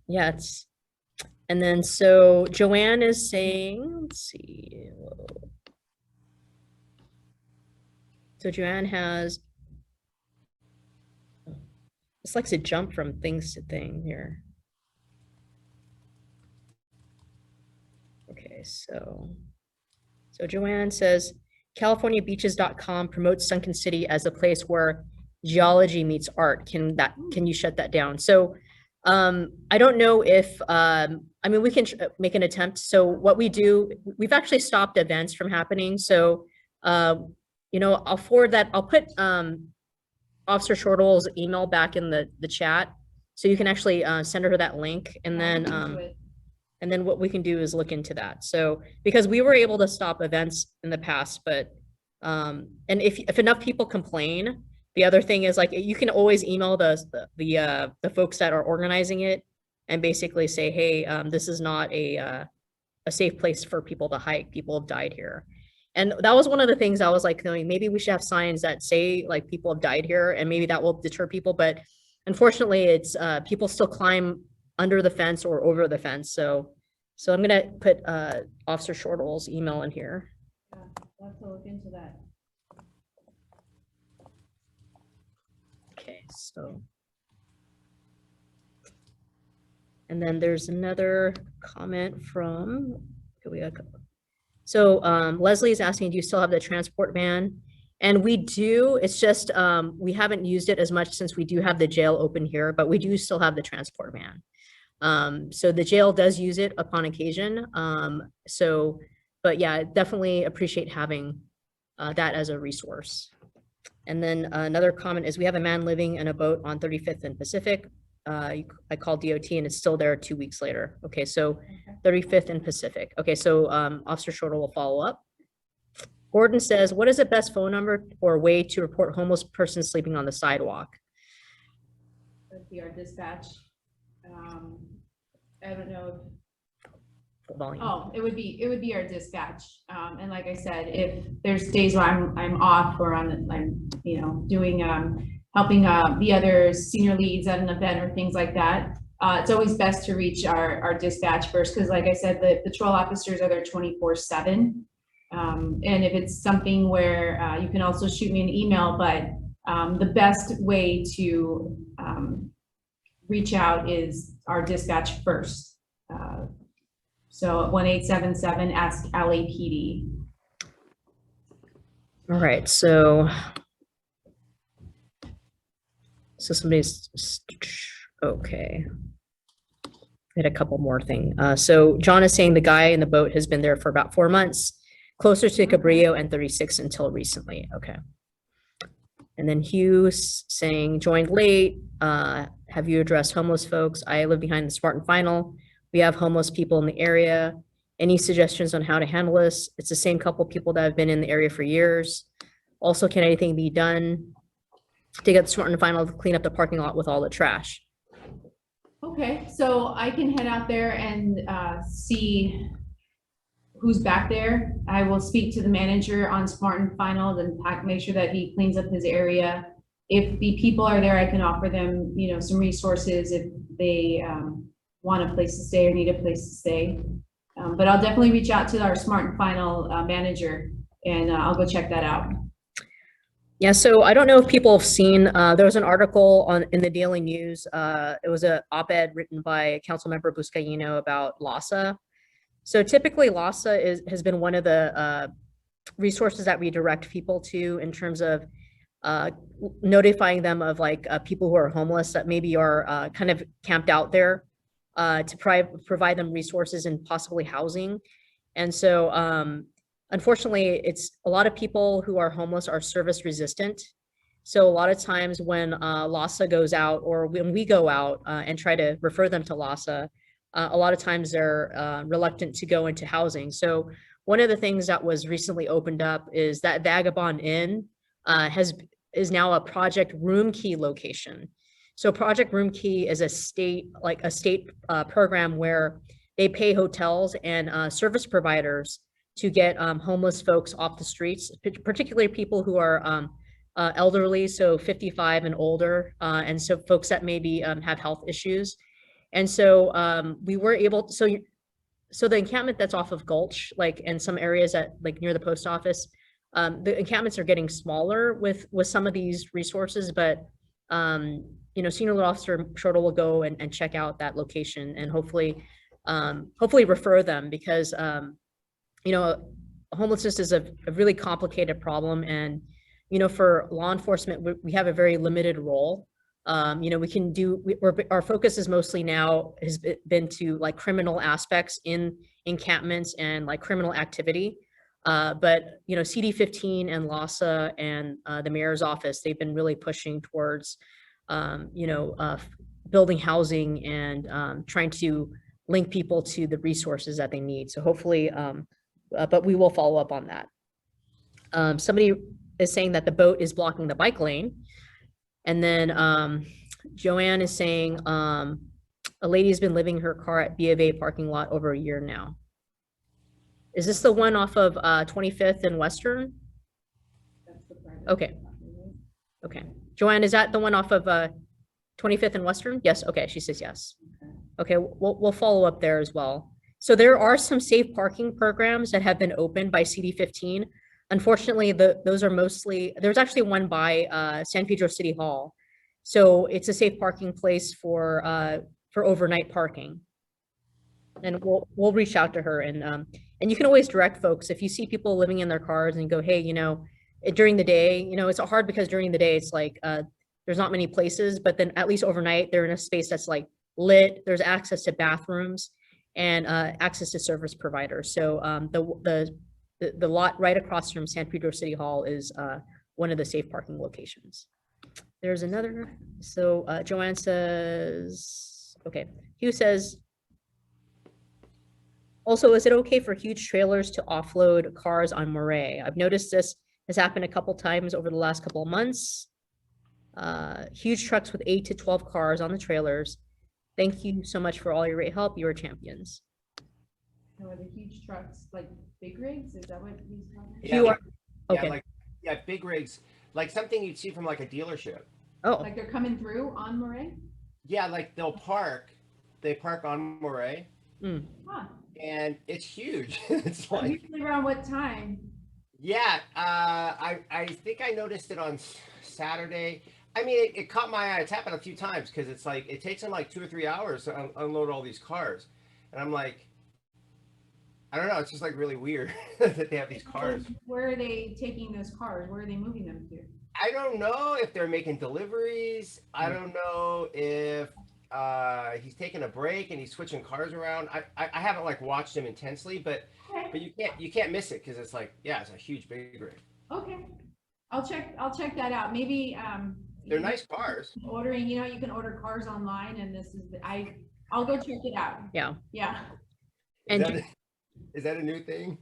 [SPEAKER 3] yeah, and then so Joanne is saying, let's see. Whoa. So Joanne has, this likes to jump from things to thing here. Okay, so Joanne says, CaliforniaBeaches.com promotes Sunken City as a place where geology meets art. Can you shut that down? So I don't know if, we can make an attempt. So what we do, we've actually stopped events from happening. So, I'll forward that. I'll put Officer Shortle's email back in the chat, so you can actually send her that link, and then what we can do is look into that. So because we were able to stop events in the past, but and if enough people complain, the other thing is like you can always email the folks that are organizing it and basically say, hey, this is not a safe place for people to hike. People have died here. And that was one of the things I was like, maybe we should have signs that say like people have died here, and maybe that will deter people. But unfortunately, it's people still climb under the fence or over the fence. So I'm gonna put Officer Shortle's email in here.
[SPEAKER 2] Yeah, we'll have to look into that.
[SPEAKER 3] Okay, so. And then there's another comment from, okay, we got a couple. So Leslie is asking, do you still have the transport van? And we do. It's just we haven't used it as much since we do have the jail open here, but we do still have the transport van. So the jail does use it upon occasion. But yeah, definitely appreciate having that as a resource. And then another comment is we have a man living in a boat on 35th and Pacific. I called DOT and it's still there 2 weeks later. Okay, so 35th and Pacific. Okay, so Officer Shortle will follow up. Gordon says, what is the best phone number or way to report homeless person sleeping on the sidewalk?
[SPEAKER 2] That'd be our dispatch. I don't know.
[SPEAKER 3] Volume.
[SPEAKER 2] Oh, it would be our dispatch. And like I said, if there's days where I'm off or I'm doing helping the other senior leads at an event or things like that, it's always best to reach our dispatch first, because like I said, the patrol officers are there 24/7. And if it's something where you can also shoot me an email, but the best way to reach out is our dispatch first. So 1877, ask LAPD.
[SPEAKER 3] All right, so somebody's, okay. We had a couple more things. So John is saying the guy in the boat has been there for about 4 months, closer to Cabrillo and 36 until recently. Okay. And then Hugh's saying, joined late. Have you addressed homeless folks? I live behind the Smart and Final. We have homeless people in the area. Any suggestions on how to handle this? It's the same couple people that have been in the area for years. Also, can anything be done to get the Smart and Final to clean up the parking lot with all the trash?
[SPEAKER 2] Okay, so I can head out there and see who's back there. I will speak to the manager on Smart and Final and make sure that he cleans up his area. If the people are there, I can offer them, you know, some resources if they want a place to stay or need a place to stay. But I'll definitely reach out to our Smart and Final manager, and I'll go check that out.
[SPEAKER 3] Yeah, so I don't know if people have seen, there was an article in the Daily News. It was an op-ed written by Councilmember Buscaino about LASA. So typically LASA has been one of the resources that we direct people to in terms of notifying them of like people who are homeless that maybe are kind of camped out there to provide them resources and possibly housing. And so unfortunately, it's a lot of people who are homeless are service resistant. So a lot of times when LASA goes out or when we go out and try to refer them to LASA, a lot of times they're reluctant to go into housing. So one of the things that was recently opened up is that Vagabond Inn is now a Project Room Key location. So Project Room Key is a state program where they pay hotels and service providers to get homeless folks off the streets, particularly people who are elderly, so 55 and older, and so folks that maybe have health issues. And so we were able to, so the encampment that's off of Gulch, like in some areas at like near the post office, the encampments are getting smaller with some of these resources, but you know, Senior Lead Officer Shortle will go and check out that location and hopefully refer them because you know, homelessness is a really complicated problem. And, you know, for law enforcement, we have a very limited role. You know, we can do, our focus is mostly now has been to like criminal aspects in encampments and like criminal activity. But, you know, CD15 and LASA and the mayor's office, they've been really pushing towards, you know, building housing and trying to link people to the resources that they need. So hopefully, but we will follow up on that. Somebody is saying that the boat is blocking the bike lane. And then Joanne is saying a lady has been living in her car at B of A parking lot over a year now. Is this the one off of 25th and Western? Okay. Okay. Joanne, is that the one off of 25th and Western? Yes. Okay. She says yes. Okay. We'll follow up there as well. So there are some safe parking programs that have been opened by CD15. Unfortunately, those are mostly, there's actually one by San Pedro City Hall. So it's a safe parking place for overnight parking. And we'll reach out to her and you can always direct folks if you see people living in their cars and go, hey, you know, during the day, you know, it's hard because during the day it's like there's not many places, but then at least overnight they're in a space that's like lit. There's access to bathrooms and access to service providers. So the lot right across from San Pedro City Hall is one of the safe parking locations. There's another. So Joanne says, okay. Hugh says, also, is it okay for huge trailers to offload cars on Moray? I've noticed this has happened a couple times over the last couple of months. Huge trucks with 8 to 12 cars on the trailers. Thank you so much for all your great help. You are champions.
[SPEAKER 2] So are the huge trucks like big rigs? Is that what he's talking about?
[SPEAKER 6] Yeah,
[SPEAKER 3] You
[SPEAKER 6] like,
[SPEAKER 3] are, okay.
[SPEAKER 6] yeah, big rigs, like something you'd see from like a dealership.
[SPEAKER 3] Oh,
[SPEAKER 2] Like they're coming through on Moray?
[SPEAKER 6] Yeah, like they park on Moray,
[SPEAKER 2] Huh.
[SPEAKER 6] and it's huge. It's like,
[SPEAKER 2] Usually around what time?
[SPEAKER 6] yeah, I think I noticed it on Saturday. I mean, it caught my eye. It's happened a few times because it's like it takes them like 2 or 3 hours to unload all these cars, and I'm like, I don't know. It's just like really weird that they have these cars.
[SPEAKER 2] Where are they taking those cars? Where are they moving them to?
[SPEAKER 6] I don't know if they're making deliveries. I don't know if he's taking a break and he's switching cars around. I haven't like watched him intensely, but you can't miss it because it's like, yeah, it's a huge big rig.
[SPEAKER 2] Okay, I'll check that out. Maybe
[SPEAKER 6] They're nice cars.
[SPEAKER 2] ordering, you can order cars online, and I'll go check it out.
[SPEAKER 3] Yeah.
[SPEAKER 6] And is that a new thing?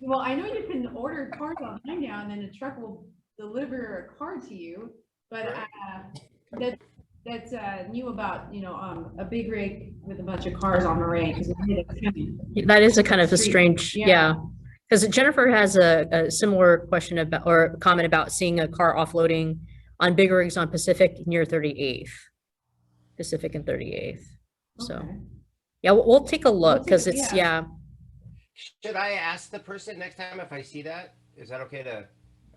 [SPEAKER 2] Well, I know you can order cars online now, and then a truck will deliver a car to you, but that's new about, a big rig with a bunch of cars on the range.
[SPEAKER 3] That is a kind of a strange,
[SPEAKER 2] Yeah.
[SPEAKER 3] yeah. Because Jennifer has a similar question about, or comment about seeing a car offloading on big rigs on Pacific near 38th. Pacific and 38th. So,
[SPEAKER 2] Okay.
[SPEAKER 3] yeah, we'll take a look
[SPEAKER 2] We'll
[SPEAKER 3] because
[SPEAKER 2] take-
[SPEAKER 3] it's,
[SPEAKER 2] yeah.
[SPEAKER 6] Should I ask the person next time if I see that? Is that okay to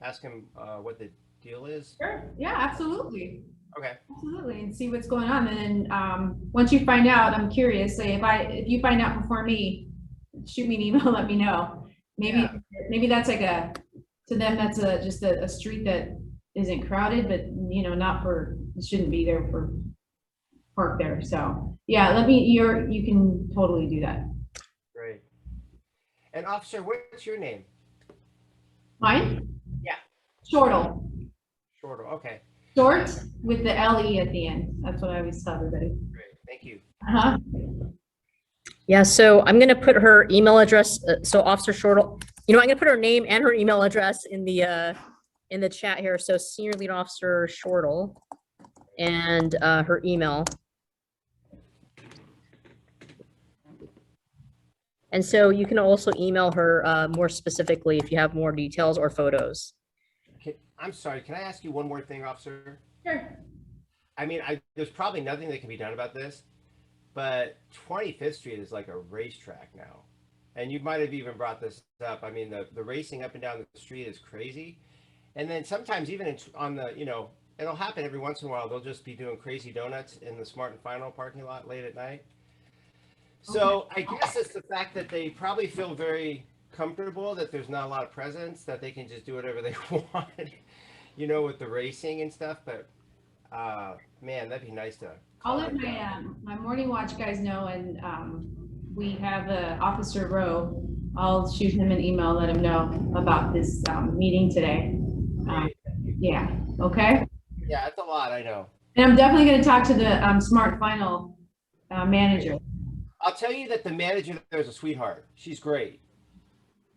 [SPEAKER 6] ask him what the deal is?
[SPEAKER 2] Sure. Yeah, absolutely.
[SPEAKER 6] Okay.
[SPEAKER 2] Absolutely, and see what's going on. And then once you find out, I'm curious, say if you find out before me, shoot me an email, let me know. Maybe that's like to them, that's just a street that isn't crowded, but it shouldn't be there for park there. So yeah, you can totally do that.
[SPEAKER 6] Great. And officer, what's your name?
[SPEAKER 2] Mine?
[SPEAKER 6] Yeah.
[SPEAKER 2] Shortle.
[SPEAKER 6] Shortle. Okay.
[SPEAKER 2] Short with the LE at the end. That's what I always tell everybody.
[SPEAKER 6] Great. Thank you.
[SPEAKER 2] Uh-huh.
[SPEAKER 3] yeah, so I'm going to put her email address. So Officer Shortle, I'm going to put her name and her email address in the chat here. So Senior Lead Officer Shortle and her email. And so you can also email her more specifically if you have more details or photos.
[SPEAKER 6] I'm sorry. Can I ask you one more thing, officer?
[SPEAKER 2] Sure.
[SPEAKER 6] I mean, there's probably nothing that can be done about this, but 25th Street is like a racetrack now. And you might have even brought this up. I mean, the racing up and down the street is crazy. And then sometimes even on the, it'll happen every once in a while. They'll just be doing crazy donuts in the Smart and Final parking lot late at night. So I guess it's the fact that they probably feel very comfortable that there's not a lot of presence, that they can just do whatever they want, with the racing and stuff. But man, that'd be nice to.
[SPEAKER 2] I'll let my morning watch guys know, and we have Officer Rowe. I'll shoot him an email, let him know about this meeting today. Yeah. Okay.
[SPEAKER 6] Yeah, it's a lot. I know.
[SPEAKER 2] And I'm definitely going to talk to the Smart Final manager.
[SPEAKER 6] I'll tell you that the manager there is a sweetheart. She's great.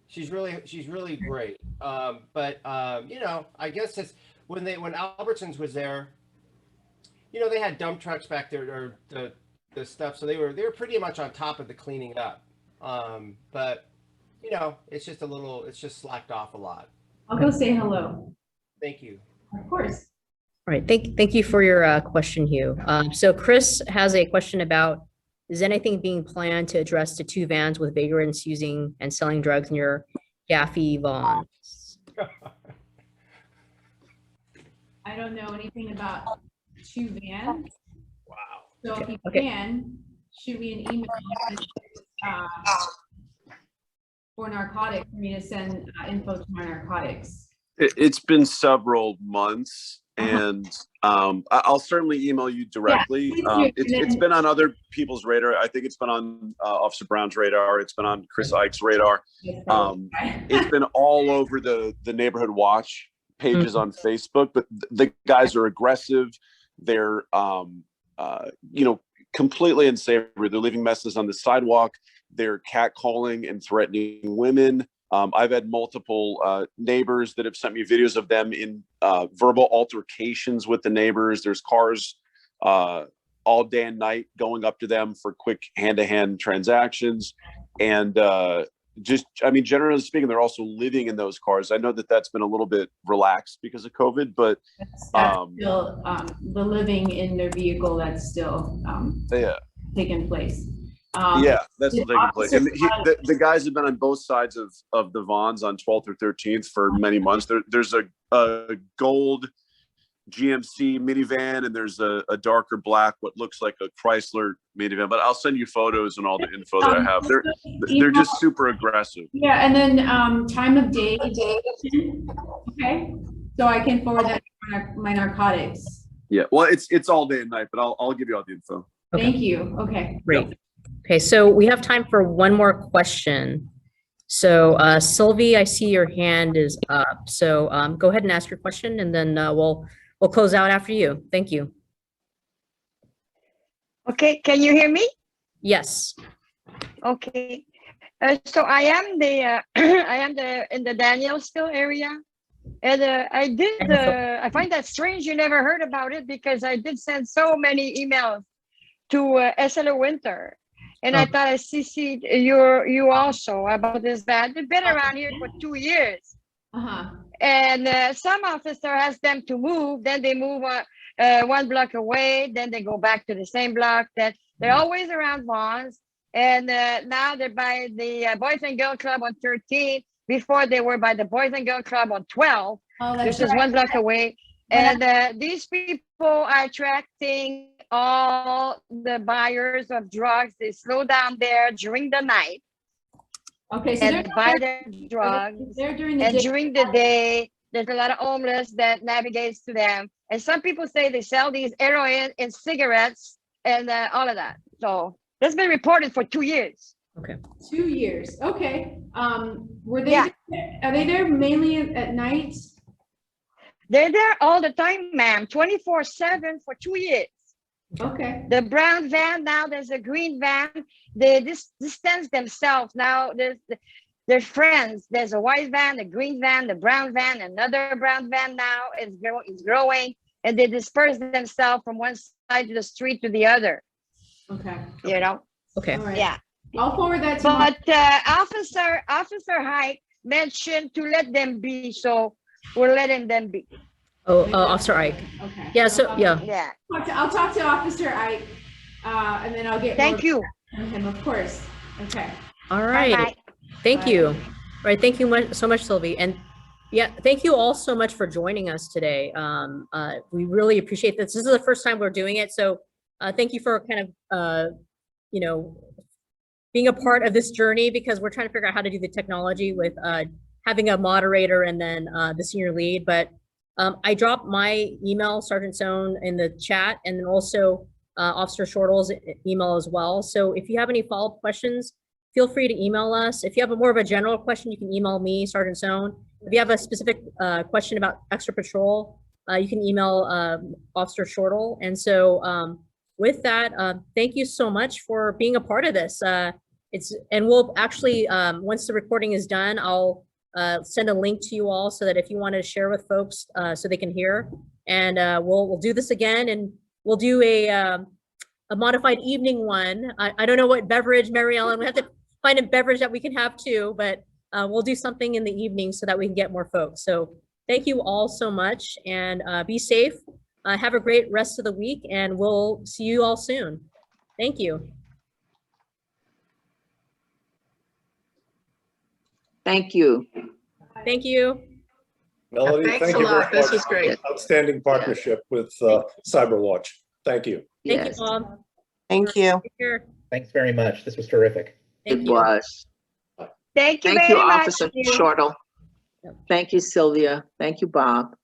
[SPEAKER 6] She's really great. But I guess it's when Albertsons was there, they had dump trucks back there or the stuff, so they were pretty much on top of the cleaning up. But it's just slacked off a lot.
[SPEAKER 2] I'll go say hello.
[SPEAKER 6] Thank you.
[SPEAKER 2] Of course.
[SPEAKER 3] All right, thank you for your question, Hugh. So Chris has a question about, is anything being planned to address the 2 vans with vagrants using and selling drugs near Gaffey Vaughn's?
[SPEAKER 2] I don't know anything about 2 vans.
[SPEAKER 6] Wow.
[SPEAKER 2] So if you
[SPEAKER 3] Okay.
[SPEAKER 2] can, shoot me an email for narcotics, for me to send info to my narcotics.
[SPEAKER 7] It's been several months, and I'll certainly email you directly.
[SPEAKER 2] please do.
[SPEAKER 7] It's been on other people's radar. I think it's been on Officer Brown's radar. It's been on Chris Ike's radar. It's been all over the neighborhood watch pages on Facebook, but the guys are aggressive. They're completely unsavory. They're leaving messes on the sidewalk. They're catcalling and threatening women. I've had multiple neighbors that have sent me videos of them in verbal altercations with the neighbors. There's cars all day and night going up to them for quick hand-to-hand transactions. And generally speaking, they're also living in those cars. I know that that's been a little bit relaxed because of COVID, but
[SPEAKER 2] That's still the living in their vehicle, that's still taking place.
[SPEAKER 7] That's what taking place. And the guys have been on both sides of the Vaughns on 12th or 13th for many months. There's a gold GMC minivan, and there's a darker black, what looks like a Chrysler minivan. But I'll send you photos and all the info that I have. They're just super aggressive.
[SPEAKER 2] Yeah, and then time of day. Okay, so I can forward that to my narcotics.
[SPEAKER 7] Yeah, well, it's all day and night, but I'll give you all the info.
[SPEAKER 3] Okay.
[SPEAKER 2] Thank you. Okay.
[SPEAKER 3] Great. Okay, so we have time for one more question. So Sylvie, I see your hand is up. So go ahead and ask your question, and then we'll close out after you. Thank you.
[SPEAKER 5] Okay, can you hear me?
[SPEAKER 3] Yes.
[SPEAKER 5] Okay. So I am in the Danielsville area, and I find that strange you never heard about it, because I did send so many emails to SLO Winter, and I thought I CC'd you also about this ban. They've been around here for 2 years. And some officer asks them to move, then they move 1 block away, then they go back to the same block. That they're always around Vaughn's, and now they're by the Boys and Girls Club on 13. Before they were by the Boys and Girls Club on 12. This is 1 block away. And these people are attracting all the buyers of drugs. They slow down there during the night.
[SPEAKER 2] Okay, so
[SPEAKER 5] and buy their drugs.
[SPEAKER 2] They're during the
[SPEAKER 5] And
[SPEAKER 2] day.
[SPEAKER 5] during the day, there's a lot of homeless that navigates to them. And some people say they sell these heroin and cigarettes and all of that. So that's been reported for 2 years.
[SPEAKER 3] Okay.
[SPEAKER 2] 2 years. Okay. Were they?
[SPEAKER 5] Yeah.
[SPEAKER 2] Are they there mainly at night?
[SPEAKER 5] They're there all the time, ma'am, 24/7 for 2 years.
[SPEAKER 2] Okay.
[SPEAKER 5] The brown van, now there's a green van. They distance themselves. Now they're friends. There's a white van, a green van, the brown van, another brown van now. It's growing, and they disperse themselves from one side of the street to the other.
[SPEAKER 2] Okay.
[SPEAKER 5] You know?
[SPEAKER 3] Okay.
[SPEAKER 2] All right.
[SPEAKER 5] Yeah.
[SPEAKER 2] I'll forward that to my.
[SPEAKER 5] But Officer Hike mentioned to let them be, so we're letting them be.
[SPEAKER 3] Oh, Officer Ike.
[SPEAKER 2] Okay.
[SPEAKER 3] Yeah. So yeah.
[SPEAKER 5] Yeah.
[SPEAKER 2] I'll talk to Officer Ike, and then I'll get.
[SPEAKER 5] Thank you.
[SPEAKER 2] From him, of course. Okay.
[SPEAKER 3] All right.
[SPEAKER 5] Bye-bye.
[SPEAKER 3] Thank
[SPEAKER 2] Bye.
[SPEAKER 3] you. All right. Thank you so much, Sylvie. And yeah, thank you all so much for joining us today. We really appreciate this. This is the first time we're doing it. So thank you for kind of, being a part of this journey, because we're trying to figure out how to do the technology with having a moderator and then the senior lead. But I dropped my email, Sergeant Sohn, in the chat, and then also Officer Shortle's email as well. So if you have any follow-up questions, feel free to email us. If you have more of a general question, you can email me, Sergeant Sohn. If you have a specific question about extra patrol, you can email Officer Shortle. And so with that, thank you so much for being a part of this. And we'll actually, once the recording is done, I'll send a link to you all so that if you want to share with folks so they can hear. And we'll do this again, and we'll do a modified evening one. I don't know what beverage, Mary Ellen, we have to find a beverage that we can have too, but we'll do something in the evening so that we can get more folks. So thank you all so much, and be safe. Have a great rest of the week, and we'll see you all soon. Thank you.
[SPEAKER 8] Thank you.
[SPEAKER 3] Thank you.
[SPEAKER 9] Melody,
[SPEAKER 4] Thanks
[SPEAKER 9] thank
[SPEAKER 4] a
[SPEAKER 9] you very
[SPEAKER 4] lot. This
[SPEAKER 9] much.
[SPEAKER 4] was great.
[SPEAKER 9] Outstanding partnership with Cyberwatch. Thank you.
[SPEAKER 3] Thank
[SPEAKER 8] Yes,
[SPEAKER 3] you, Bob.
[SPEAKER 10] Thank you.
[SPEAKER 3] Take care.
[SPEAKER 11] Thanks very much. This was terrific.
[SPEAKER 3] Thank
[SPEAKER 8] it
[SPEAKER 3] you.
[SPEAKER 8] was.
[SPEAKER 5] Thank you
[SPEAKER 8] Thank
[SPEAKER 5] very
[SPEAKER 8] you,
[SPEAKER 5] much.
[SPEAKER 8] Officer Shortle. Thank you, Sylvia. Thank you, Bob.